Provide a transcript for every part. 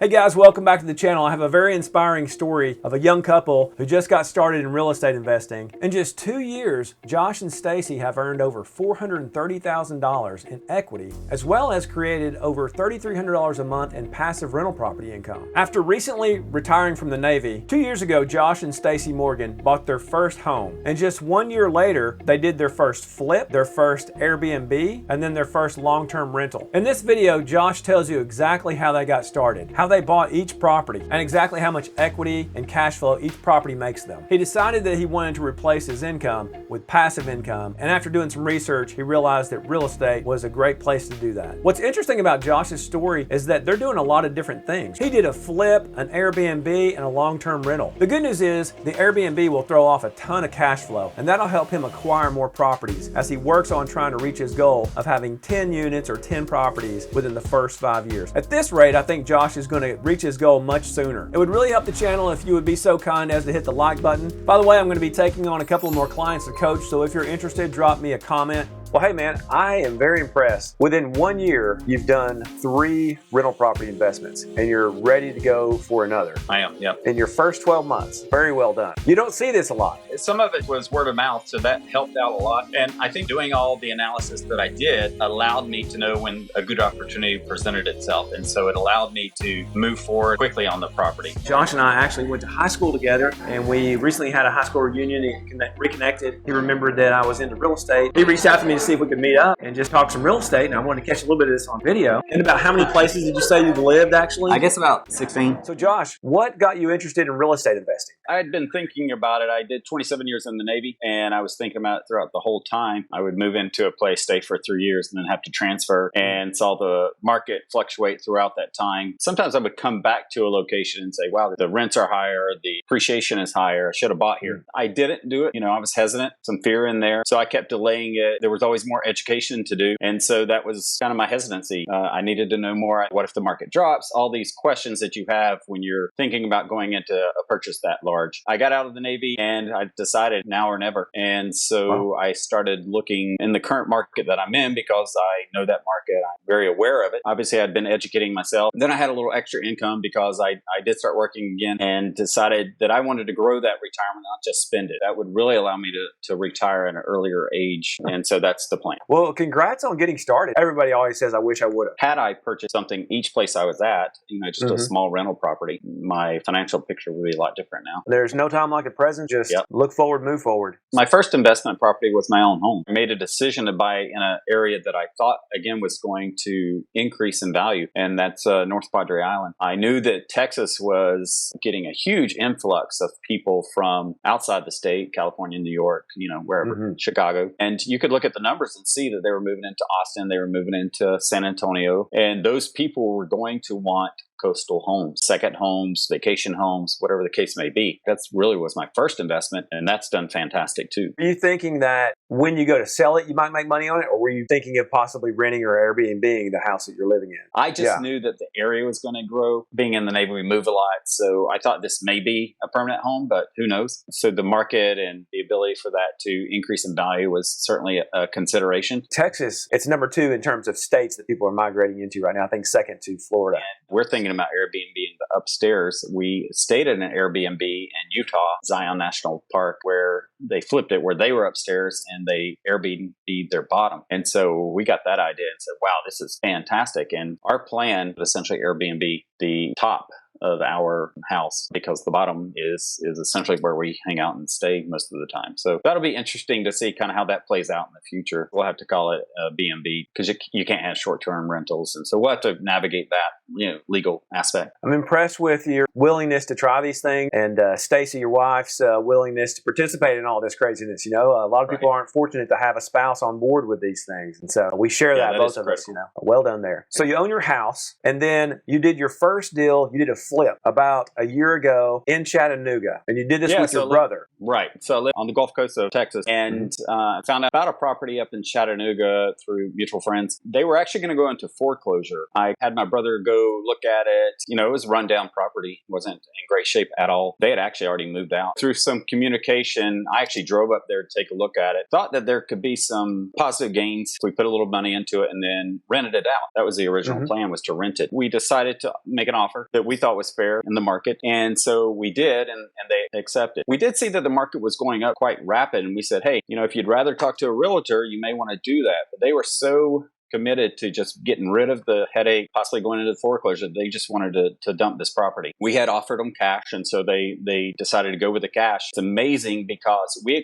Hey guys, welcome back to the channel. I have a very inspiring story of a young couple who just got started in real estate investing. In just 2 years, Josh and Stacie have earned over $430,000 in equity, as well as created over $3,300 a month in passive rental property income. After recently retiring from the Navy, 2 years ago, Josh and Stacie Morgan bought their first home. And just 1 year later, they did their first flip, their first Airbnb, and then their first long-term rental. In this video, Josh tells you exactly how they got started, how they bought each property, and exactly how much equity and cash flow each property makes them. He decided that he wanted to replace his income with passive income, and after doing some research, he realized that real estate was a great place to do that. What's interesting about Josh's story is that they're doing a lot of different things. He did a flip, an Airbnb, and a long-term rental. The good news is the Airbnb will throw off a ton of cash flow, and that'll help him acquire more properties as he works on trying to reach his goal of having 10 units or 10 properties within the first 5 years. At this rate, I think Josh is going to reach his goal much sooner. It would really help the channel if you would be so kind as to hit the like button. By the way, I'm going to be taking on a couple more clients to coach, so if you're interested, drop me a comment. Well, hey man, I am very impressed. Within 1 year, you've done 3 rental property investments and you're ready to go for another. I am, yep. In your first 12 months, very well done. You don't see this a lot. Some of it was word of mouth, so that helped out a lot. And I think doing all the analysis that I did allowed me to know when a good opportunity presented itself. And so it allowed me to move forward quickly on the property. Josh and I actually went to high school together, and we recently had a high school reunion and reconnected. He remembered that I was into real estate. He reached out to me to see if we could meet up and just talk some real estate, and I wanted to catch a little bit of this on video. And about how many places did you say you've lived actually? I guess about 16. So Josh, what got you interested in real estate investing? I had been thinking about it. I did 27 years in the Navy, and I was thinking about it throughout the whole time. I would move into a place, stay for 3 years, and then have to transfer, and saw the market fluctuate throughout that time. Sometimes I would come back to a location and say, wow, the rents are higher, the appreciation is higher, I should have bought here. I didn't do it. I was hesitant, some fear in there. So I kept delaying it. There was always more education to do. And so that was kind of my hesitancy. I needed to know more. What if the market drops? All these questions that you have when you're thinking about going into a purchase that large. I got out of the Navy and I decided now or never. And so I started looking in the current market that I'm in because I know that market. I'm very aware of it. Obviously, I'd been educating myself. Then I had a little extra income because I did start working again and decided that I wanted to grow that retirement, not just spend it. That would really allow me to retire at an earlier age. And so that's the plan. Well, congrats on getting started. Everybody always says, I wish I would have. Had I purchased something each place I was at, just a small rental property, my financial picture would be a lot different now. There's no time like the present. Just look forward, move forward. My first investment property was my own home. I made a decision to buy in an area that I thought, again, was going to increase in value, and that's North Padre Island. I knew that Texas was getting a huge influx of people from outside the state, California, New York, wherever, Chicago. And you could look at the numbers and see that they were moving into Austin, they were moving into San Antonio, and those people were going to want coastal homes, second homes, vacation homes, whatever the case may be. That's really was my first investment, and that's done fantastic too. Are you thinking that when you go to sell it, you might make money on it, or were you thinking of possibly renting or Airbnb-ing the house that you're living in? I just knew that the area was going to grow. Being in the Navy, we move a lot, so I thought this may be a permanent home, but who knows? So the market and the ability for that to increase in value was certainly a consideration. Texas, it's number 2 in terms of states that people are migrating into right now. I think second to Florida. And we're thinking about Airbnb in the upstairs. We stayed in an Airbnb in Utah, Zion National Park, where they flipped it, where they were upstairs and they Airbnb'd their bottom. And so we got that idea and said, wow, this is fantastic. And our plan is essentially Airbnb the top of our house because the bottom is essentially where we hang out and stay most of the time. So that'll be interesting to see kind of how that plays out in the future. We'll have to call it a B&B because you can't have short-term rentals. And so we'll have to navigate that, legal aspect. I'm impressed with your willingness to try these things and Stacie, your wife's willingness to participate in all this craziness. A lot of people aren't fortunate to have a spouse on board with these things. And so we share that both of us, Well done there. So you own your house and then you did your first deal. You did a flip about a year ago in Chattanooga, and you did this with your brother. Right. So I live on the Gulf Coast of Texas, and I found out about a property up in Chattanooga through mutual friends. They were actually going to go into foreclosure. I had my brother go go look at it. It was a rundown property. It wasn't in great shape at all. They had actually already moved out. Through some communication, I actually drove up there to take a look at it. Thought that there could be some positive gains. We put a little money into it and then rented it out. That was the original plan, was to rent it. We decided to make an offer that we thought was fair in the market. And so we did, and they accepted. We did see that the market was going up quite rapid. And we said, hey, if you'd rather talk to a realtor, you may want to do that. But they were so committed to just getting rid of the headache, possibly going into the foreclosure. They just wanted to dump this property. We had offered them cash, and so they decided to go with the cash. It's amazing because we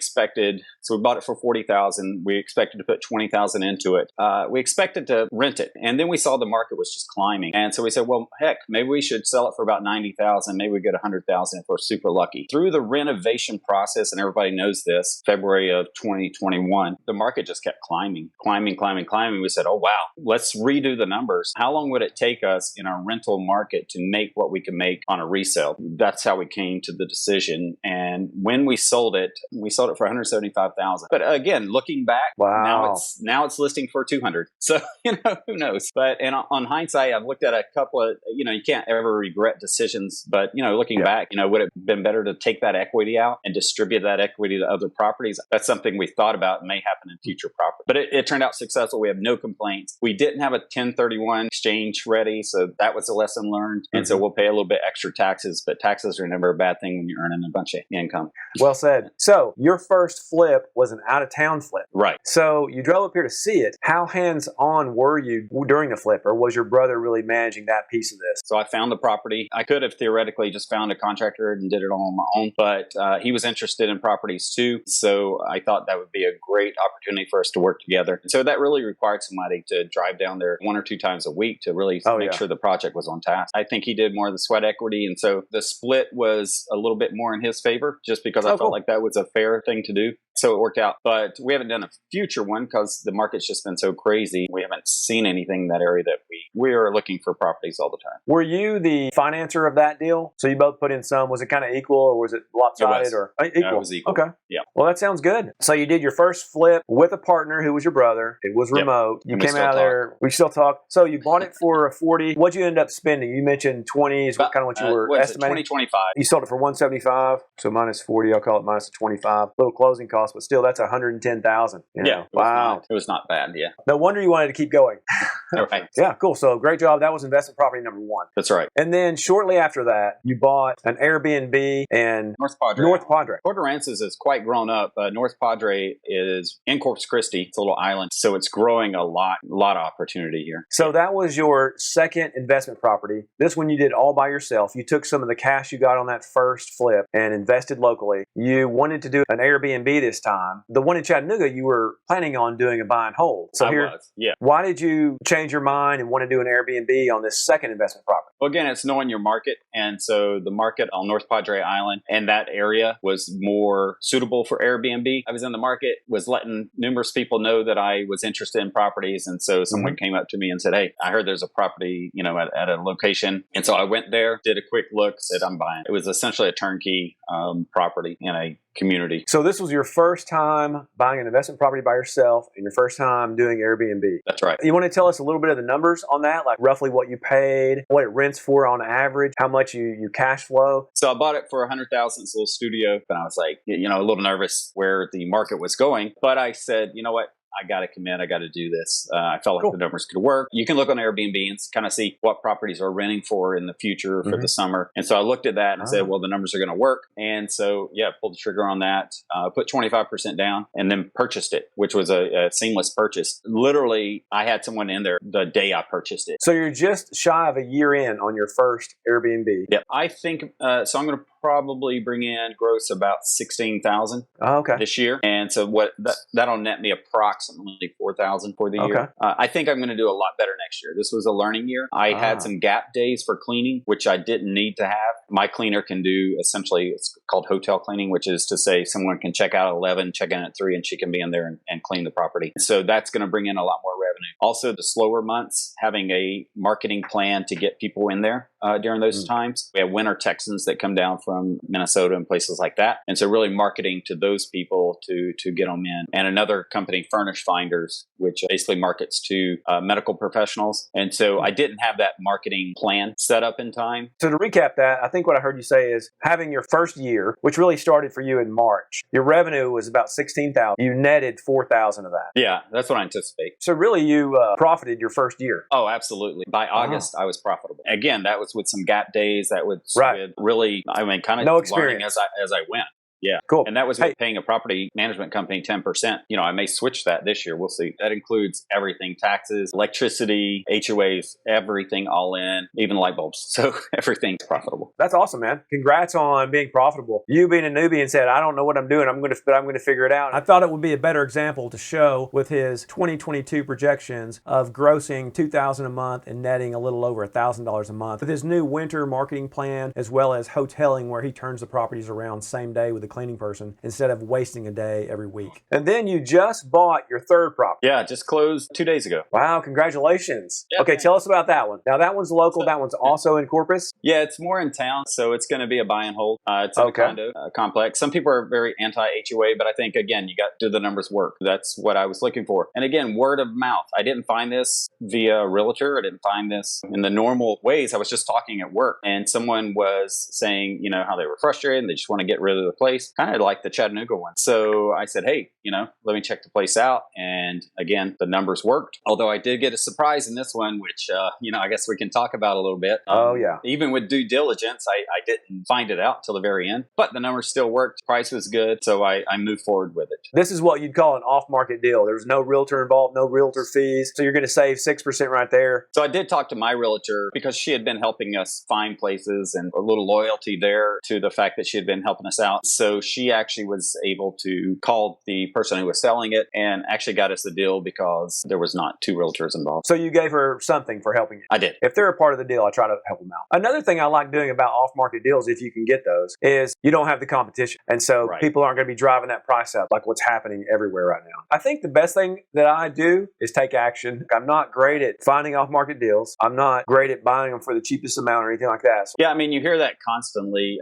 bought it for $40,000. We expected to put $20,000 into it. We expected to rent it, and then we saw the market was just climbing, and so we said, well, heck, maybe we should sell it for about $90,000. Maybe we get $100,000 if we're super lucky. Through the renovation process, and everybody knows this, February of 2021, the market just kept climbing. We said, oh, wow, let's redo the numbers. How long would it take us in our rental market to make what we can make on a resale? That's how we came to the decision. And when we sold it for $175,000. But again, looking back, wow, now it's listing for $200,000. So, who knows? But on hindsight, I've looked at a couple of, you can't ever regret decisions. But, looking back, would it have been better to take that equity out and distribute that equity to other properties? That's something we thought about and may happen in future property. But it turned out successful. We have no complaints. We didn't have a 1031 exchange ready, so that was a lesson learned. And so we'll pay a little bit extra taxes, but taxes are never a bad thing when you're earning a bunch of income. Well said. So your first flip was an out-of-town flip. Right. So you drove up here to see it. How hands-on were you during the flip, or was your brother really managing that piece of this? So I found the property. I could have theoretically just found a contractor and did it all on my own, but he was interested in properties too. So I thought that would be a great opportunity for us to work together. And so that really required somebody to drive down there 1 or 2 times a week to really make sure the project was on task. I think he did more of the sweat equity, and so the split was a little bit more in his favor just because I felt like that was a fair thing to do. So it worked out. But we haven't done a future one because the market's just been so crazy. We haven't seen anything in that area that we are looking for properties all the time. Were you the financer of that deal? So you both put in some. Was it kind of equal, or was it lopsided? Equal. Yeah, it was equal. Okay. Yeah. Well, that sounds good. So you did your first flip with a partner who was your brother. It was remote. You came out of there. We still talk. So you bought it for $40,000. What'd you end up spending? You mentioned 20 is kind of what you were estimating. 2025. You sold it for $175. So minus 40, I'll call it minus 25. Little closing cost, but still, that's $110,000. Yeah. Wow. It was not bad. Yeah. No wonder you wanted to keep going. Right. Yeah, cool. So great job. That was investment property number one. That's right. And then shortly after that, you bought an Airbnb in North Padre. Port Aransas is quite grown up. North Padre is in Corpus Christi. It's a little island. So it's growing a lot of opportunity here. So that was your second investment property. This one you did all by yourself. You took some of the cash you got on that first flip and invested locally. You wanted to do an Airbnb this time. The one in Chattanooga, you were planning on doing a buy and hold. So why did you change your mind and want to do an Airbnb on this second investment property? Well, again, it's knowing your market. And so the market on North Padre Island and that area was more suitable for Airbnb. I was in the market, was letting numerous people know that I was interested in properties. And so someone came up to me and said, hey, I heard there's a property, at a location. And so I went there, did a quick look, said, I'm buying. It was essentially a turnkey property in a community. So this was your first time buying an investment property by yourself and your first time doing Airbnb. That's right. You want to tell us a little bit of the numbers on that, like roughly what you paid, what it rents for on average, how much you cash flow? So I bought it for $100,000. It's a little studio, and I was like, a little nervous where the market was going. But I said, you know what? I got to commit. I got to do this. I felt like the numbers could work. You can look on Airbnb and kind of see what properties are renting for in the future for the summer. And so I looked at that and said, well, the numbers are going to work. And so, pulled the trigger on that, put 25% down and then purchased it, which was a seamless purchase. Literally, I had someone in there the day I purchased it. So you're just shy of a year in on your first Airbnb. Yeah, I think, so I'm going to probably bring in gross about $16,000 this year. And so that'll net me approximately $4,000 for the year. I think I'm going to do a lot better next year. This was a learning year. I had some gap days for cleaning, which I didn't need to have. My cleaner can do essentially, it's called hotel cleaning, which is to say someone can check out at 11, check in at 3, and she can be in there and clean the property. So that's going to bring in a lot more revenue. Also, the slower months, having a marketing plan to get people in there during those times. We have winter Texans that come down from Minnesota and places like that. And so really marketing to those people to get them in. And another company, Furnish Finders, which basically markets to medical professionals. And so I didn't have that marketing plan set up in time. So to recap that, I think what I heard you say is having your first year, which really started for you in March, your revenue was about $16,000. You netted $4,000 of that. Yeah, that's what I anticipate. So really you profited your first year. Oh, absolutely. By August, I was profitable. Again, that was with some gap days. That was with really, kind of no learning as I went. Yeah. Cool. And that was paying a property management company 10%. I may switch that this year. We'll see. That includes everything: taxes, electricity, HOAs, everything all in, even light bulbs. So everything's profitable. That's awesome, man. Congrats on being profitable. You being a newbie and said, I don't know what I'm doing. I'm going to figure it out. I thought it would be a better example to show with his 2022 projections of grossing $2,000 a month and netting a little over $1,000 a month with his new winter marketing plan, as well as hoteling, where he turns the properties around same day with the cleaning person instead of wasting a day every week. And then you just bought your third property. Yeah, just closed 2 days ago. Wow, congratulations. Yeah, okay, tell us about that one. Now that one's local, that one's also in Corpus? Yeah, it's more in town, so it's going to be a buy and hold. It's in a condo complex. Some people are very anti-HOA, but I think, again, you got to do the numbers work. That's what I was looking for. And again, word of mouth. I didn't find this via a realtor. I didn't find this in the normal ways. I was just talking at work, and someone was saying, how they were frustrated and they just want to get rid of the place. Kind of like the Chattanooga one. So I said, hey, let me check the place out. And again, the numbers worked. Although I did get a surprise in this one, which, I guess we can talk about a little bit. Even with due diligence, I didn't find it out till the very end. But the numbers still worked. Price was good. So I moved forward with it. This is what you'd call an off-market deal. There's no realtor involved, no realtor fees. So you're going to save 6% right there. So I did talk to my realtor because she had been helping us find places, and a little loyalty there to the fact that she had been helping us out. So she actually was able to call the person who was selling it and actually got us the deal because there was not 2 realtors involved. So you gave her something for helping you. I did. If they're a part of the deal, I try to help them out. Another thing I like doing about off-market deals, if you can get those, is you don't have the competition. And so people aren't going to be driving that price up like what's happening everywhere right now. I think the best thing that I do is take action. I'm not great at finding off-market deals. I'm not great at buying them for the cheapest amount or anything like that. So, yeah, you hear that constantly.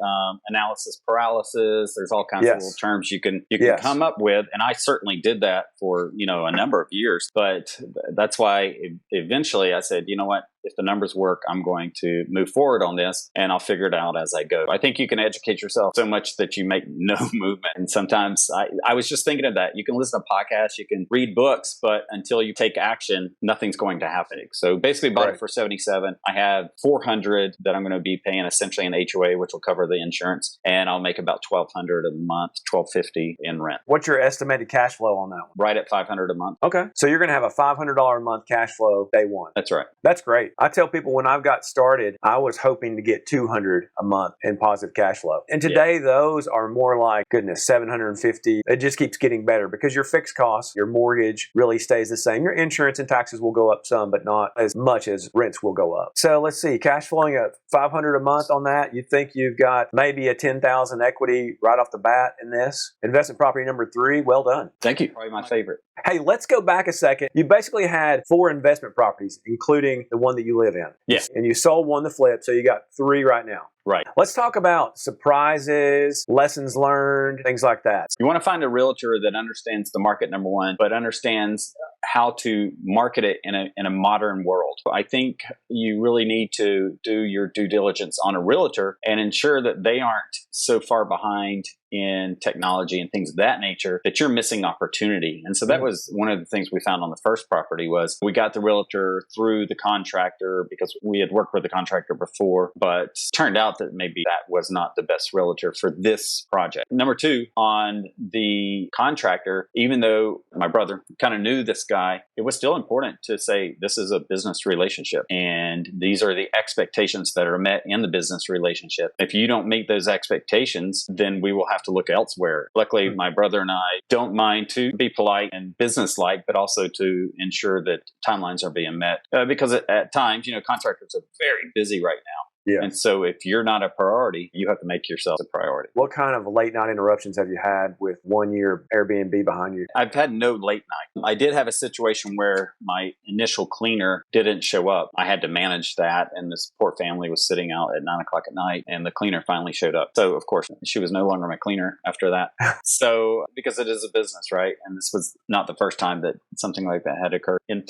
Analysis paralysis. There's all kinds of little terms you can come up with, and I certainly did that for a number of years. But that's why eventually I said, you know what? If the numbers work, I'm going to move forward on this, and I'll figure it out as I go. I think you can educate yourself so much that you make no movement. And sometimes I was just thinking of that. You can listen to podcasts, you can read books, but until you take action, nothing's going to happen. So basically bought it for $77. I have $400 that I'm going to be paying essentially an HOA, which will cover the insurance, and I'll make about $1,200 a month, $1,250 in rent. What's your estimated cash flow on that one? Right at $500 a month. Okay. So you're going to have a $500 a month cash flow day one. That's right. That's great. I tell people when I've got started, I was hoping to get $200 a month in positive cash flow. And today those are more like, goodness, $750. It just keeps getting better because your fixed costs, your mortgage really stays the same. Your insurance and taxes will go up some, but not as much as rents will go up. So let's see, cash flowing at $500 a month on that. You think you've got maybe a $10,000 equity right off the bat in this. Investment property number 3, well done. Thank you. Probably my favorite. Hey, let's go back a second. You basically had 4 investment properties, including the one that you live in. Yes. And you sold one to flip, so you got 3 right now. Right. Let's talk about surprises, lessons learned, things like that. You want to find a realtor that understands the market, number one, but understands how to market it in a modern world. I think you really need to do your due diligence on a realtor and ensure that they aren't so far behind in technology and things of that nature that you're missing opportunity. And so that was one of the things we found on the first property was we got the realtor through the contractor because we had worked with the contractor before, but turned out that maybe that was not the best realtor for this project. Number 2, on the contractor, even though my brother kind of knew this guy, it was still important to say this is a business relationship and these are the expectations that are met in the business relationship. If you don't meet those expectations, then we will have to look elsewhere. Luckily, my brother and I don't mind to be polite and business-like, but also to ensure that timelines are being met. Because at times, contractors are very busy right now. Yeah. And so if you're not a priority, priority. You have to make yourself a priority. What kind of late night interruptions have you had with 1 year Airbnb behind you? I've had no late night. I did have a situation where my initial cleaner didn't show up. I had to manage that, and this poor family was sitting out at 9 o'clock at night, and the cleaner finally showed up. So, of course, she was no longer my cleaner after that. So, because it is a business, right? And this was not the first time that something like that had occurred. In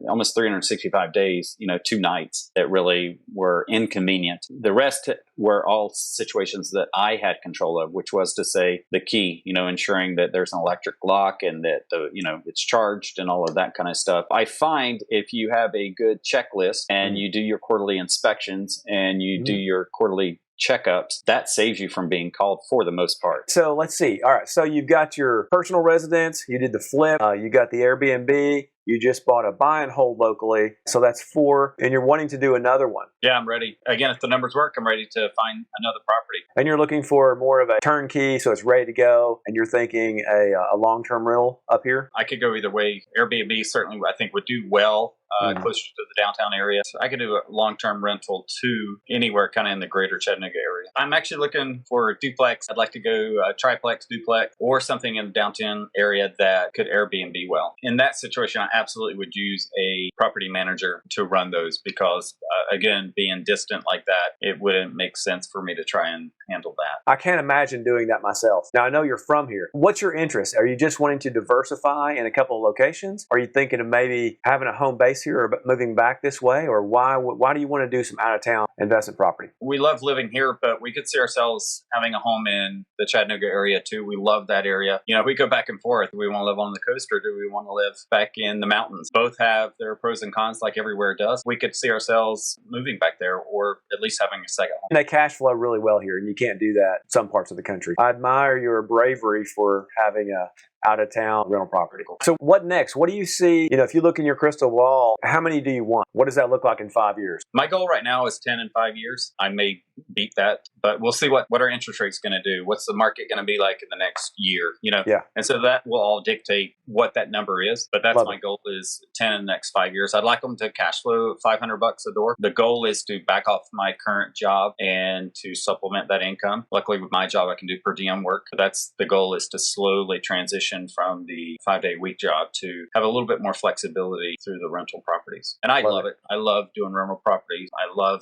almost 365 days, 2 nights that really were inconvenient. The rest were all situations that I had control of, which was to say the key, ensuring that there's an electric lock and that it's charged and all of that kind of stuff. I find if you have a good checklist and you do your quarterly inspections and you do your quarterly checkups, that saves you from being called for the most part. So let's see. All right. So you've got your personal residence, you did the flip, you got the Airbnb, you just bought a buy and hold locally. So that's 4, and you're wanting to do another one. Yeah, I'm ready. Again, if the numbers work, I'm ready to find another property. And you're looking for more of a turnkey, so it's ready to go, and you're thinking a long-term rental up here? I could go either way. Airbnb certainly, I think, would do well closer to the downtown area. So I could do a long-term rental to anywhere kind of in the greater Chattanooga area. I'm actually looking for a duplex. I'd like to go triplex, duplex, or something in the downtown area that could Airbnb well. In that situation, I absolutely would use a property manager to run those because, again, being distant like that, it wouldn't make sense for me to try and handle that. I can't imagine doing that myself. Now, I know you're from here. What's your interest? Are you just wanting to diversify in a couple of locations? Are you thinking of maybe having a home base here or moving back this way? Or why do you want to do some out-of-town investment property? We love living here, but we could see ourselves having a home in the Chattanooga area too. We love that area. We go back and forth. Do we want to live on the coast or do we want to live back in the mountains? Both have their pros and cons like everywhere does. We could see ourselves moving back there or at least having a second home. And they cash flow really well here, and you can't do that in some parts of the country. I admire your bravery for having a out-of-town rental property. So what next? What do you see? If you look in your crystal ball, how many do you want? What does that look like in 5 years? My goal right now is 10 in 5 years. I may beat that, but we'll see what our interest rate's going to do. What's the market going to be like in the next year? Yeah. And so that will all dictate what that number is. But that's my goal is 10 in the next 5 years. I'd like them to cash flow $500 a door. The goal is to back off my current job and to supplement that income. Luckily with my job, I can do per diem work. That's the goal is to slowly transition from the 5-day-a-week job to have a little bit more flexibility through the rental properties. And I love it. I love doing rental properties. I love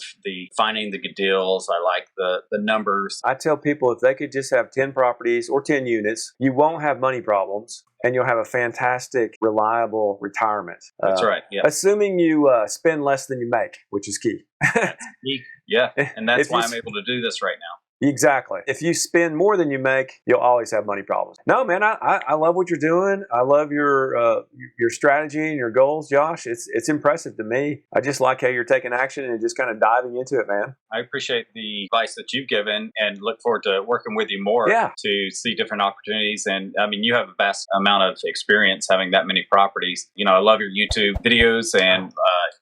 finding the good deals. I like the numbers. I tell people if they could just have 10 properties or 10 units, you won't have money problems. And you'll have a fantastic, reliable retirement. That's right. Yeah. Assuming you spend less than you make, which is key. That's key. Yeah. And that's why I'm able to do this right now. Exactly. If you spend more than you make, you'll always have money problems. No, man, I love what you're doing. I love your strategy and your goals, Josh. It's impressive to me. I just like how you're taking action and just kind of diving into it, man. I appreciate the advice that you've given and look forward to working with you more to see different opportunities. And I mean, you have a vast amount of experience having that many properties. I love your YouTube videos and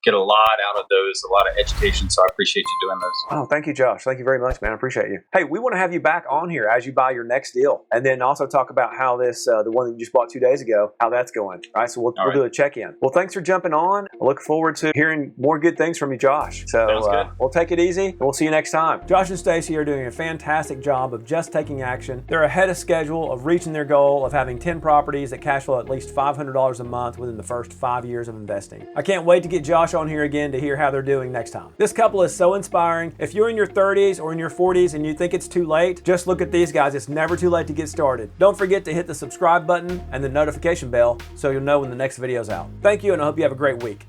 get a lot out of those, a lot of education. So I appreciate you doing those. Oh, thank you, Josh. Thank you very much, man. I appreciate you. Hey, we want to have you back on here as you buy your next deal, and then also talk about how this, the one that you just bought 2 days ago, how that's going. All right, so we'll do a check-in. Well, thanks for jumping on. I look forward to hearing more good things from you, Josh. So we'll take it easy, and we'll see you next time. Josh and Stacie are doing a fantastic job of just taking action. They're ahead of schedule of reaching their goal of having 10 properties that cash flow at least $500 a month within the first 5 years of investing. I can't wait to get Josh on here again to hear how they're doing next time. This couple is so inspiring. If you're in your 30s or in your 40s and you think it's too late, just look at these guys. It's never too late to get started. Don't forget to hit the subscribe button and the notification bell so you'll know when the next video's out. Thank you, and I hope you have a great week.